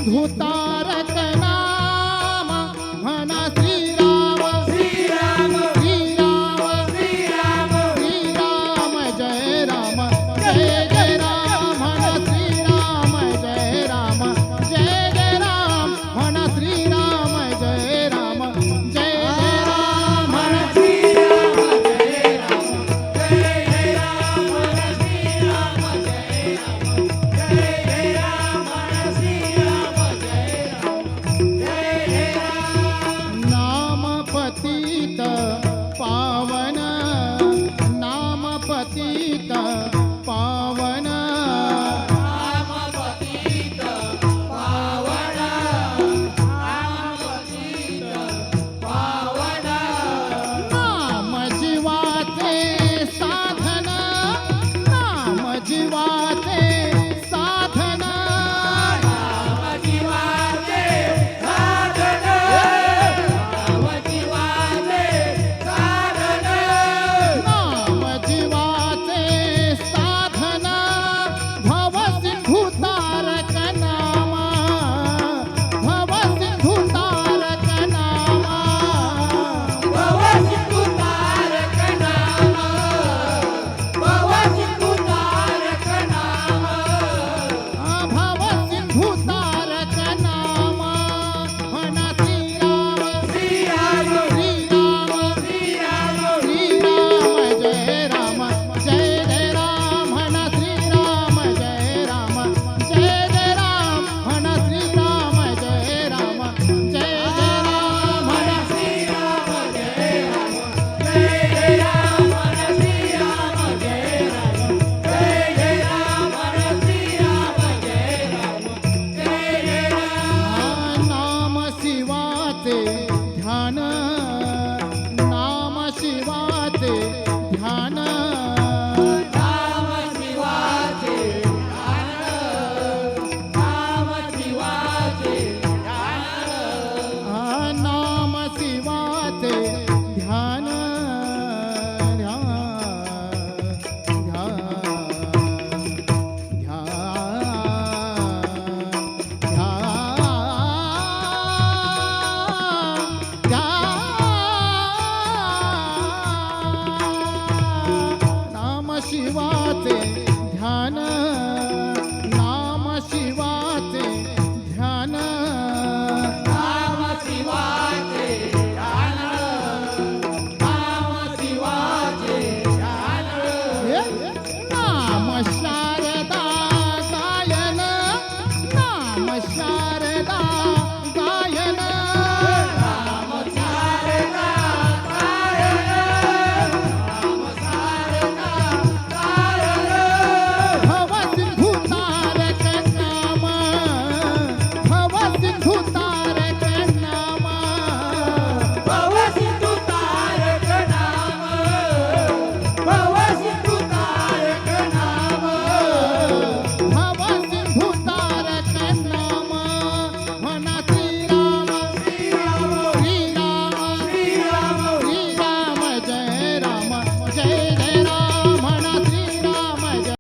सिंधू तारक नाम म्हणा श्रीराम श्रीराम श्रीराम श्रीराम श्रीराम जय राम जय जय राम म्हणा श्रीराम जय राम जय जय राम म्हणा श्रीराम जय राम जय जय राम म्हणा श्रीराम जय राम जय जय राम म्हणा श्रीराम जय राम जय जय राम म्हणा श्रीराम जय राम जय जय राम नाम पतित पावन नाम पतित पावन नाम पतित पावन नाम पतित पावन नाम जीवाचे साधन नाम जीवाचे साधन नाम जीवाचे साधन नाम जीवाचे साधन नाम जीवाचे साधन भव सिंधू तारक नाम भव सिंधू तारक नाम भव सिंधू तारक नाम भव सिंधू तारक नाम भव सिंधू तारक नाम म्हणा श्रीराम श्रीराम श्रीराम श्रीराम श्रीराम जय राम जय जय राम म्हणा श्रीराम जय राम जय जय राम म्हणा श्रीराम जय राम जय जय राम म्हणा श्रीराम जय राम जय जय राम म्हणा श्रीराम जय राम जय जय राम म्हणा श्रीराम जय राम जय जय राम नाम शिवाचे ध्यान नाम शिवाचे ध्यान नाम शिवाचे ध्यान नाम शिवाचे ध्यान नाम शिवाचे ध्यान नाम शिवाचे ध्यान नाम शिवाचे